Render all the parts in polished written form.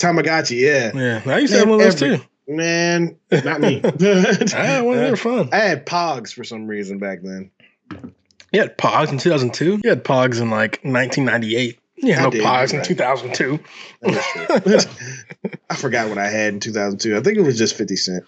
Tamagotchi, yeah. Yeah, I used to have one of those too. Man, not me. I had one. They were fun. I had Pogs for some reason back then. You had Pogs in 2002? You had Pogs in like 1998. Yeah, no Pogs in 2002. I forgot what I had in 2002. I think it was just 50 Cent.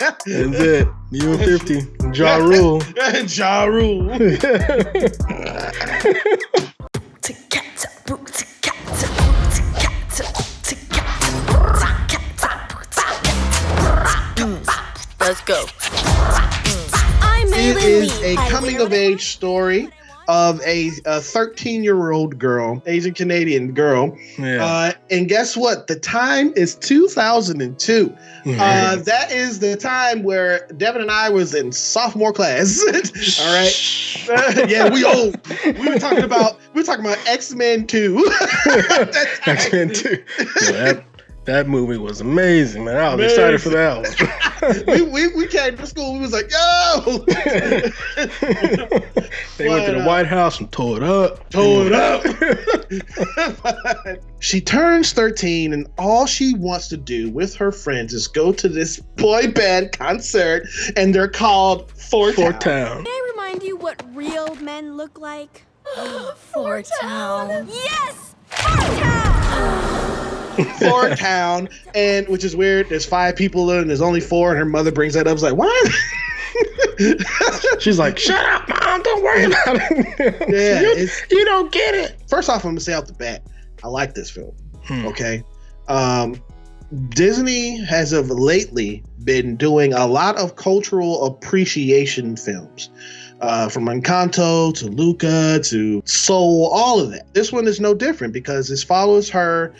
That's it. You and 50. Ja Rule. Ja Rule. Let's go. It is a coming-of-age story of a 13-year-old girl, Asian Canadian girl. Yeah. And guess what? The time is 2002. That is the time where Devin and I was in sophomore class. All right. Yeah, we old. We were talking about X-Men 2. X-Men 2. Yeah, that movie was amazing, man. I was excited for that one. we came to school. We was like, yo. They went to the White House and tore it up. She turns 13, and all she wants to do with her friends is go to this boy band concert, and they're called Four Town. May I remind you what real men look like? Four Town. Yes! Four Town! Four Town, and which is weird. There's 5 people and there's only 4, and her mother brings that up. It's like, what? She's like, shut up, Mom, don't worry about it. Yeah, you don't get it. First off, I'm gonna say out the bat, I like this film. Okay. Disney has of lately been doing a lot of cultural appreciation films. From Encanto to Luca to Soul, all of that. This one is no different because this follows her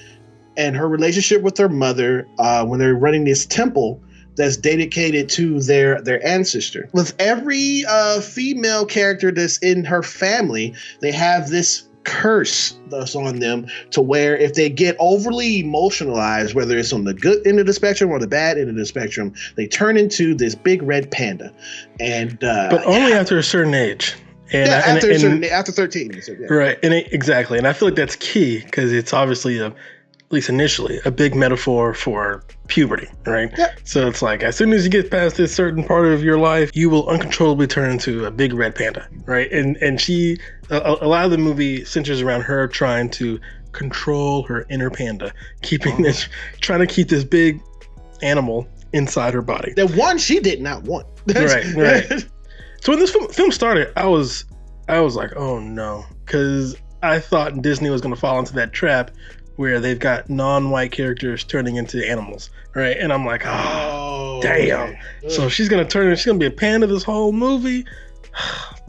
and her relationship with her mother when they're running this temple that's dedicated to their ancestor. With every female character that's in her family, they have this curse that's on them to where if they get overly emotionalized, whether it's on the good end of the spectrum or the bad end of the spectrum, they turn into this big red panda. And but only after a certain age. And after 13. So, yeah. Right, exactly. And I feel like that's key because it's obviously at least initially, a big metaphor for puberty, right? Yep. So it's like, as soon as you get past this certain part of your life, you will uncontrollably turn into a big red panda, right? And she, a lot of the movie centers around her trying to control her inner panda, trying to keep this big animal inside her body. The one she did not want. Right. So when this film started, I was like, oh no, because I thought Disney was going to fall into that trap where they've got non-white characters turning into animals, right? And I'm like, oh damn. Okay. So she's gonna be a panda this whole movie.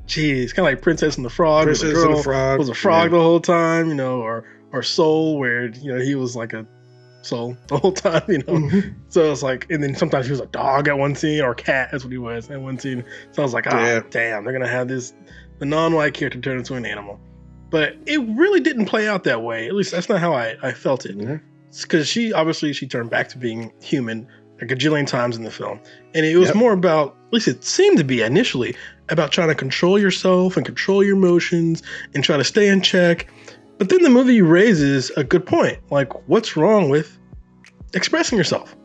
Jeez, kind of like Princess and the Frog. Princess and the Frog was a frog the whole time, you know, or Soul, where he was like a soul the whole time, you know. Mm-hmm. So it's like, and then sometimes he was a dog at one scene, or a cat. That's what he was at one scene. So I was like, damn, they're gonna have the non-white character turn into an animal. But it really didn't play out that way. At least that's not how I felt it. Because she turned back to being human a gajillion times in the film. And it was more about, at least it seemed to be initially, about trying to control yourself and control your emotions and try to stay in check. But then the movie raises a good point. Like, what's wrong with expressing yourself?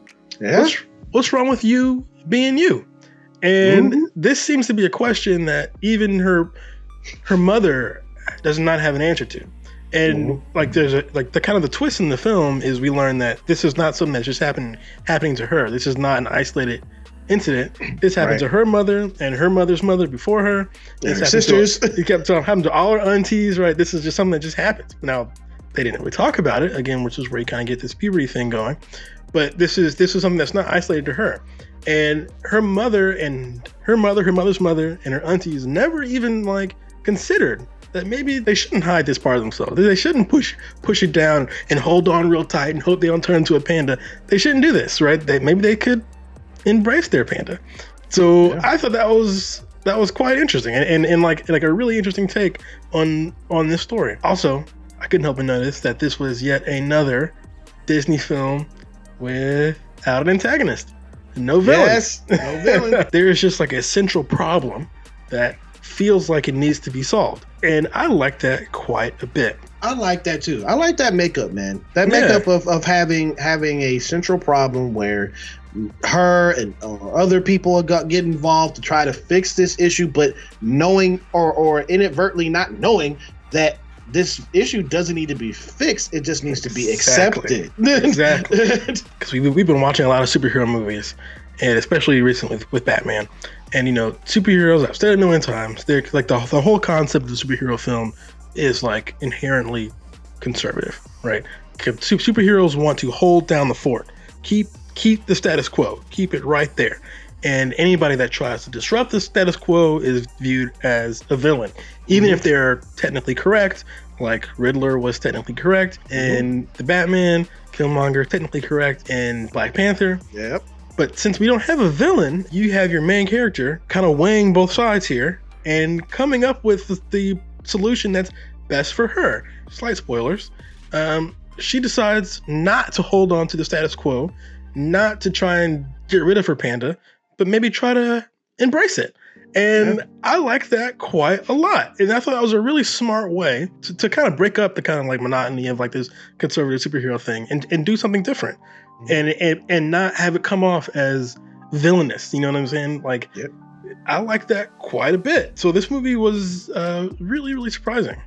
Yeah. What's wrong with you being you? And this seems to be a question that even her mother does not have an answer to. And like there's the kind of the twist in the film is we learn that this is not something that's just happening to her. This is not an isolated incident. This happened to her mother and her mother's mother before her. And her sisters. It kept happening to all her aunties, right? This is just something that just happens. Now, they didn't really talk about it, again, which is where you kind of get this puberty thing going. But this is something that's not isolated to her. And her mother and her mother's mother and her aunties never even considered that maybe they shouldn't hide this part of themselves. They shouldn't push it down and hold on real tight and hope they don't turn into a panda. They shouldn't do this, right? Maybe they could embrace their panda. So I thought that was quite interesting and like a really interesting take on this story. Also, I couldn't help but notice that this was yet another Disney film without an antagonist. No villain. Yes, no villain. There is just like a central problem that feels like it needs to be solved. And I like that quite a bit. I like that too. I like that makeup, man. That makeup of having a central problem where her and other people get involved to try to fix this issue, but knowing or inadvertently not knowing that this issue doesn't need to be fixed. It just needs to be accepted. Exactly. Because we've been watching a lot of superhero movies, and especially recently with Batman. And, you know, superheroes, I've said it a million times, they're like the whole concept of the superhero film is like inherently conservative, right? Superheroes want to hold down the fort, keep the status quo, keep it right there. And anybody that tries to disrupt the status quo is viewed as a villain, even if they're technically correct, like Riddler was technically correct, and the Batman, Killmonger, technically correct, and Black Panther. Yep. But since we don't have a villain, you have your main character kind of weighing both sides here and coming up with the solution that's best for her. Slight spoilers. She decides not to hold on to the status quo, not to try and get rid of her panda, but maybe try to embrace it. And I like that quite a lot. And I thought that was a really smart way to kind of break up the kind of like monotony of like this conservative superhero thing and do something different. And not have it come off as villainous. You know what I'm saying? Like, I like that quite a bit. So this movie was really, really surprising.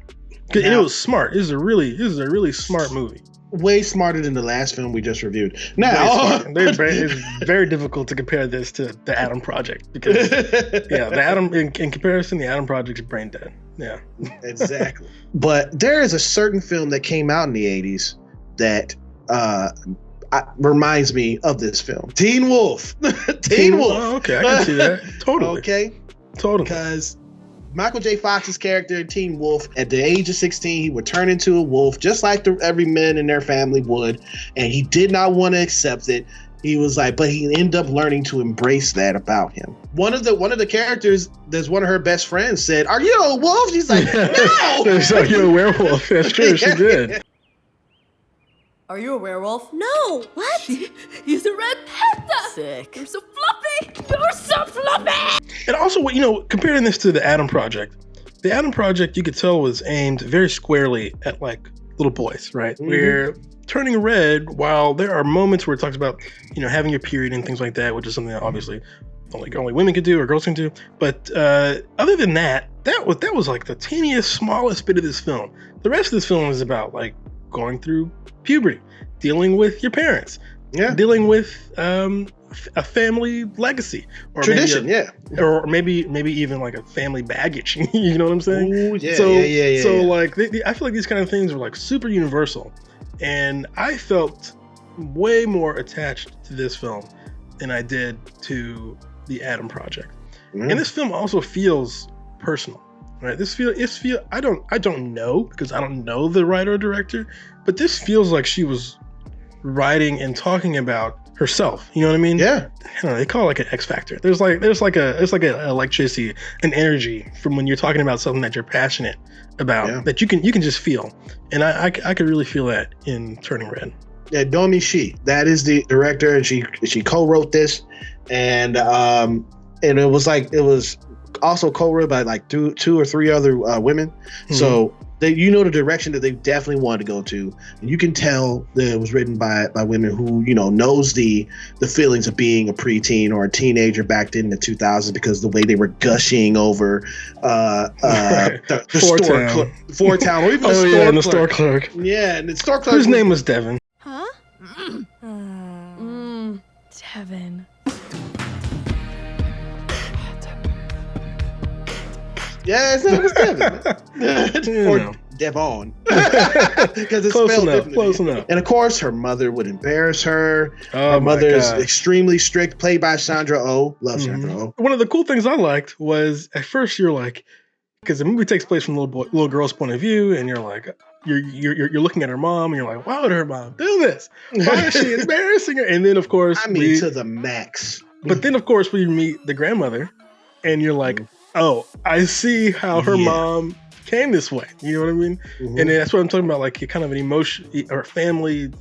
And it was smart. This is a really smart movie. Way smarter than the last film we just reviewed. Now, it's very difficult to compare this to the Adam Project because, the Adam in comparison, the Adam Project is brain dead. Yeah, exactly. But there is a certain film that came out in the '80s that reminds me of this film, Teen Wolf. Teen Wolf. Oh, okay, I can see that. Totally. Okay. Totally. Because Michael J. Fox's character in Teen Wolf, at the age of 16, he would turn into a wolf, just like every man in their family would, and he did not want to accept it. He was like, but he ended up learning to embrace that about him. One of the characters, there's one of her best friends said, "Are you a wolf?" She's like, "No." So you're a werewolf. That's true. She did. Are you a werewolf? No. What? He's a red panda. Sick. You're so fluffy. You're so fluffy. And also, comparing this to the Adam Project, the Adam Project, you could tell, was aimed very squarely at like little boys, right? Where Turning Red, while there are moments where it talks about, having your period and things like that, which is something that obviously only women could do or girls can do. But other than that was like the teeniest, smallest bit of this film. The rest of this film is about like going through puberty, dealing with your parents, dealing with a family legacy or tradition, or maybe even like a family baggage. You know what I'm saying? Ooh, yeah. So like I feel like these kind of things are like super universal, and I felt way more attached to this film than I did to the Adam Project. And this film also feels personal. Right, I don't know because I don't know the writer or director, but this feels like she was writing and talking about herself. You know what I mean? Yeah. I don't know, they call it like an X factor. There's like an electricity, an energy from when you're talking about something that you're passionate about that you can just feel, and I could really feel that in Turning Red. Yeah, Domi Shi, that is the director, and she co-wrote this, and it was also co-wrote by like two or three other women. So the direction that they definitely wanted to go to, and you can tell that it was written by women who knows the feelings of being a preteen or a teenager back then in the 2000s, because the way they were gushing over the store town, or even the store clerk. Yeah, and the store clerk whose name was Devin. Huh? Devin. Yeah, his name was Devin. Or Devon. Because it's spelled differently. Close enough. And of course, her mother would embarrass her. Oh, her mother is extremely strict, played by Sandra Oh. Love Sandra Oh. One of the cool things I liked was, at first you're like, because the movie takes place from little girl's point of view, and you're like, you're looking at her mom, and you're like, why would her mom do this? Why is she embarrassing her? And then of course, to the max. But then of course we meet the grandmother, and you're like, oh, I see how her mom came this way. You know what I mean? And then that's what I'm talking about, like kind of an emotion or family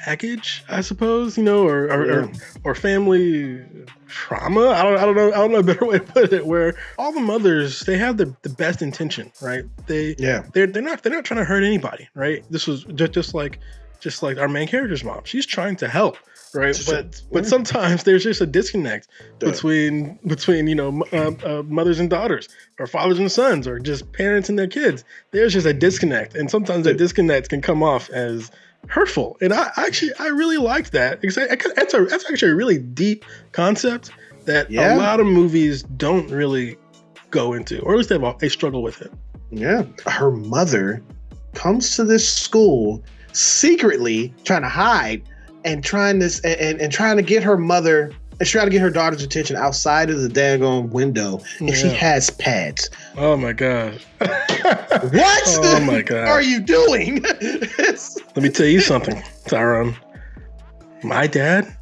baggage, I suppose, or family trauma. I don't know a better way to put it. Where all the mothers, they have the best intention, right? They're not trying to hurt anybody, right? This was just like our main character's mom. She's trying to help, right? But sometimes there's just a disconnect between mothers and daughters, or fathers and sons, or just parents and their kids. There's just a disconnect, and sometimes that disconnect can come off as hurtful. And I really liked that. That's actually a really deep concept that a lot of movies don't really go into, or at least they struggle with it. Yeah, her mother comes to this school secretly trying to hide and trying to get her mother and trying to get her daughter's attention outside of the daggone window, and she has pads. Oh my gosh. What? Oh my god. Are you doing? Let me tell you something, Tyrone. My dad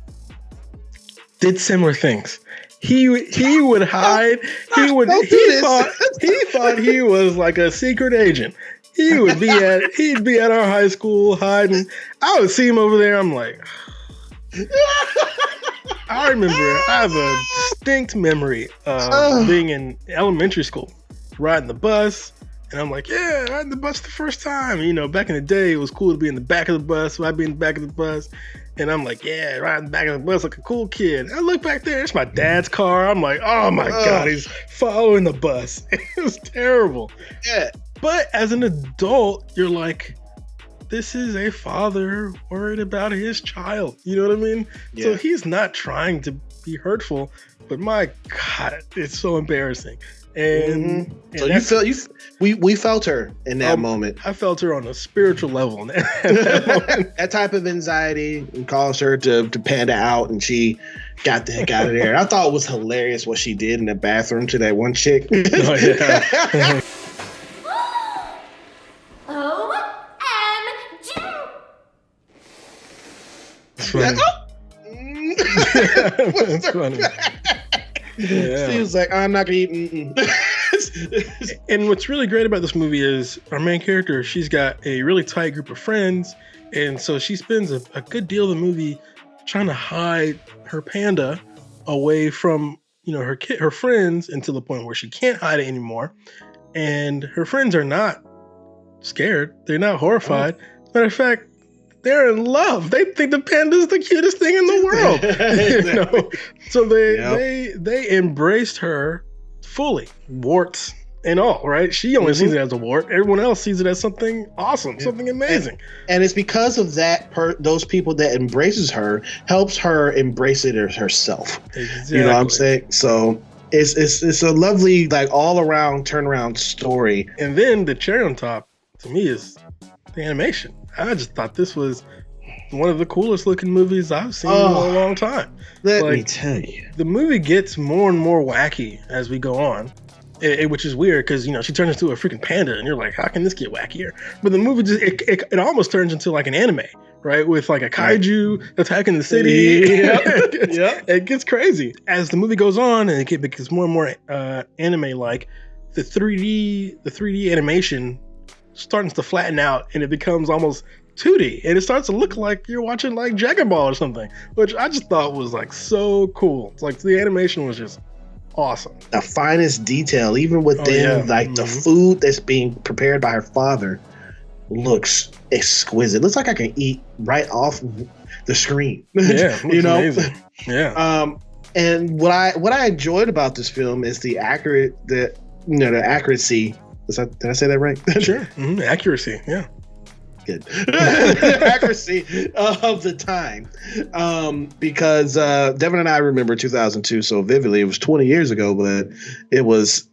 did similar things. He would hide. He thought he was like a secret agent. He'd be at our high school hiding. I would see him over there. I'm like, I remember, I have a distinct memory of being in elementary school, riding the bus, and I'm like, yeah, riding the bus the first time. Back in the day, it was cool to be in the back of the bus, so I'd be in the back of the bus, and I'm like, yeah, riding the back of the bus like a cool kid. I look back there, it's my dad's car. I'm like, oh my God, he's following the bus. It was terrible. Yeah. But as an adult, you're like, this is a father worried about his child. You know what I mean? Yeah. So he's not trying to be hurtful, but my God, it's so embarrassing. And, so we felt her in that moment. I felt her on a spiritual level. That type of anxiety caused her to panda out, and she got the heck out of there. I thought it was hilarious what she did in the bathroom to that one chick. Oh, yeah. Funny. That's funny. Yeah. She was like, I'm not gonna eat. And what's really great about this movie is our main character, she's got a really tight group of friends, and so she spends a good deal of the movie trying to hide her panda away from her friends, until the point where she can't hide it anymore. And her friends are not scared, they're not horrified. Matter of fact, they're in love. They think the panda's the cutest thing in the world. So they embraced her fully, warts and all, right? She only sees it as a wart. Everyone else sees it as something awesome, something amazing. And it's because of that, those people that embraces her helps her embrace it herself. Exactly. You know what I'm saying? So it's a lovely, like, all around turnaround story. And then the cherry on top to me is the animation. I just thought this was one of the coolest looking movies I've seen in a long time. Let me tell you. The movie gets more and more wacky as we go on, which is weird because, she turns into a freaking panda and you're like, how can this get wackier? But the movie just, it almost turns into like an anime, right? With like a kaiju attacking the city. It gets crazy. As the movie goes on and it becomes more and more anime-like, the 3D animation starting to flatten out and it becomes almost 2D, and it starts to look like you're watching like Dragon Ball or something, which I just thought was like so cool. It's like the animation was just awesome. The finest detail, even within the food that's being prepared by her father, looks exquisite. Looks like I can eat right off the screen. Yeah, amazing. Yeah. And what I enjoyed about this film is the accuracy. Did I say that right? Sure. Mm-hmm. Accuracy. Yeah. Good. Accuracy of the time. Because Devin and I remember 2002 so vividly. It was 20 years ago, but it was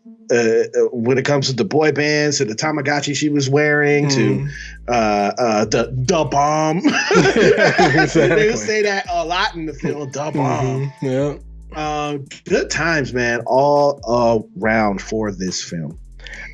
when it comes to the boy bands, to the Tamagotchi she was wearing, to the bomb. Exactly. They would say that a lot in the film, the bomb. Yeah. Good times, man, all around for this film.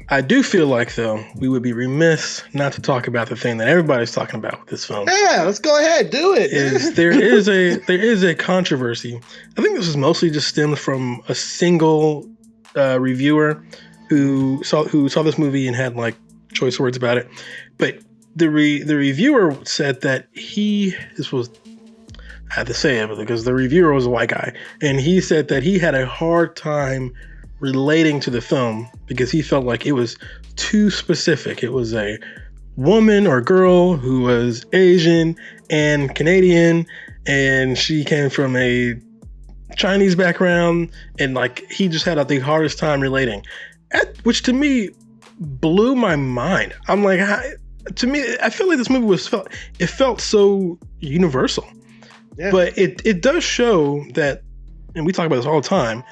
I do feel like, though, we would be remiss not to talk about the thing that everybody's talking about with this film. Yeah, let's go ahead, do it. There is a controversy. I think this is mostly just stemmed from a single reviewer who saw this movie and had like choice words about it. But the reviewer said that I had to say it because the reviewer was a white guy, and he said that he had a hard time relating to the film because he felt like it was too specific. It was a woman or girl who was Asian and Canadian, and she came from a Chinese background, and like he just had the hardest time relating, which to me blew my mind. I'm like, to me, I feel like this movie felt so universal. Yeah. But it does show that, and we talk about this all the time,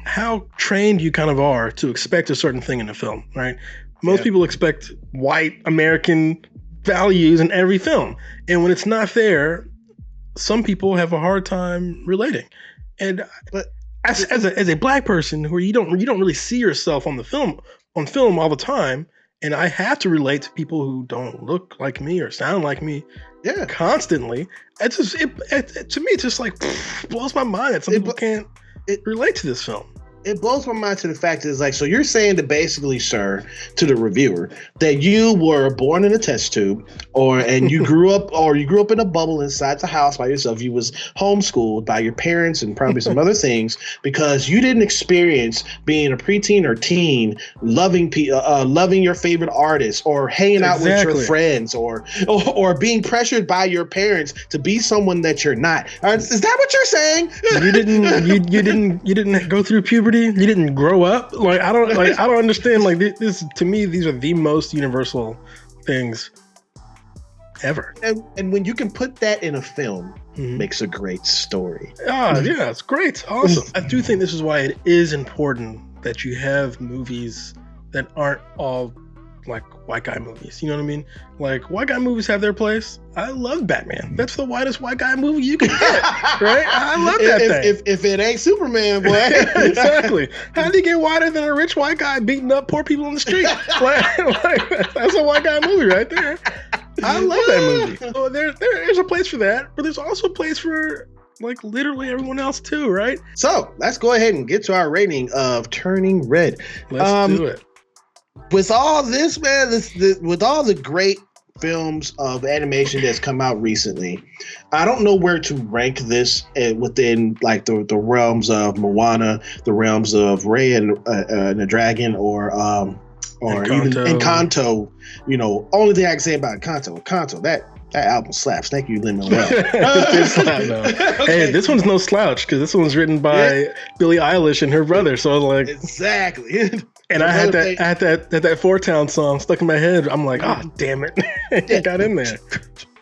how trained you kind of are to expect a certain thing in a film, right? Most people expect white American values in every film. And when it's not there, some people have a hard time relating. And as a black person where you don't really see yourself on film all the time, and I have to relate to people who don't look like me or sound like me constantly. To me, it's just like blows my mind that some people can't relate to this film. It blows my mind to the fact that it's like, so you're saying that basically, sir, to the reviewer, that you were born in a test tube, and you grew up in a bubble inside the house by yourself. You was homeschooled by your parents and probably some other things because you didn't experience being a preteen or teen, loving your favorite artists or hanging out with your friends or being pressured by your parents to be someone that you're not. Is that what you're saying? You didn't go through puberty. You didn't grow up. I don't understand. Like this, to me, these are the most universal things ever. And when you can put that in a film, makes a great story. Yeah, it's great. Awesome. I do think this is why it is important that you have movies that aren't all like white guy movies. You know what I mean? Like white guy movies have their place. I love Batman. That's the whitest white guy movie you can get, right? I love that thing. If it ain't Superman, boy. Exactly. How do you get whiter than a rich white guy beating up poor people on the street? like that's a white guy movie right there. I love that movie. So there's a place for that, but there's also a place for like literally everyone else too, right? So let's go ahead and get to our rating of Turning Red. Let's do it. With all this, man, with all the great films of animation that's come out recently, I don't know where to rank this within like the realms of Moana, the realms of Raya and the Dragon, or even Encanto. You know, only thing I can say about Encanto, that album slaps. Thank you, Lin-Manuel. Hey, this one's no slouch because this one's written by Billie Eilish and her brother. So like exactly. And I had that Four Town song stuck in my head. I'm like, oh damn it, it got in there.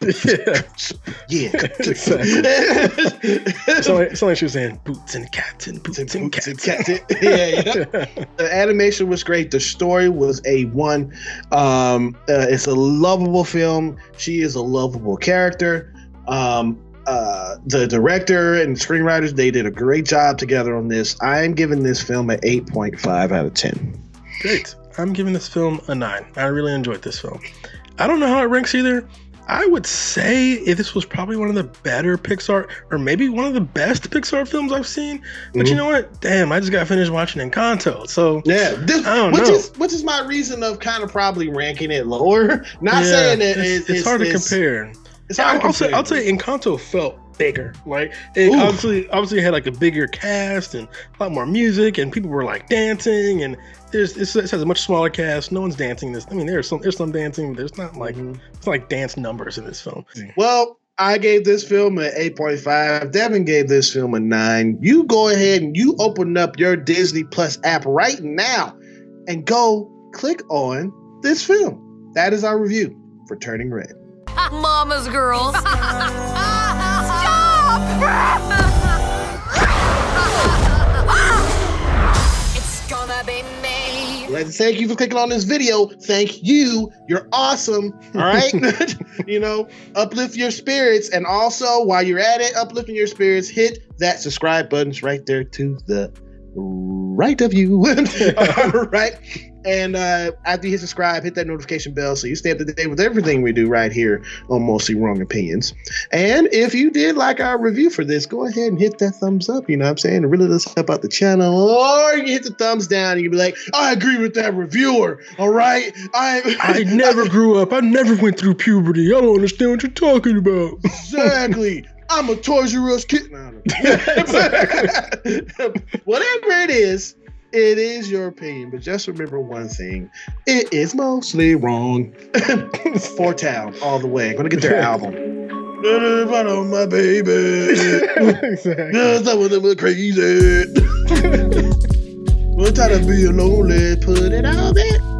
Yeah. It's like she was saying boots and cats and boots and cats. Yeah. The animation was great. The story was A1. It's a lovable film. She is a lovable character. The director and screenwriters, they did a great job together on this. I am giving this film an 8.5 out of 10. Great. I'm giving this film a 9. I really enjoyed this film. I don't know how it ranks either. I would say this was probably one of the better Pixar, or maybe one of the best Pixar films I've seen. But you know what? Damn, I just got finished watching Encanto. So yeah, which is my reason of kind of probably ranking it lower. Not saying that it's hard to compare. I'll say Encanto felt bigger. Like it obviously had like a bigger cast and a lot more music, and people were like dancing. And it has a much smaller cast. No one's dancing this. I mean, there's some dancing, but there's not like it's like dance numbers in this film. Well, I gave this film an 8.5. Devin gave this film a 9. You go ahead and you open up your Disney Plus app right now and go click on this film. That is our review for Turning Red. Mama's girls. It's gonna be me. I'd like to thank you for clicking on this video. Thank you. You're awesome. All right. You know, uplift your spirits. And also, while you're at it, uplifting your spirits, hit that subscribe button right there to the right of you. All right. And after you hit subscribe, hit that notification bell so you stay up to date with everything we do right here on Mostly Wrong Opinions. And if you did like our review for this, go ahead and hit that thumbs up. You know what I'm saying? It really does help out the channel. Or you hit the thumbs down and you be like, I agree with that reviewer. All right. I never grew up. I never went through puberty. I don't understand what you're talking about. Exactly. I'm a Toys R Us kid. No. Whatever it is your opinion. But just remember one thing. It is mostly wrong. Four Town all the way. I'm going to get their album. On my baby. Exactly. Some of them are crazy. We're tired of being lonely. Put it out there.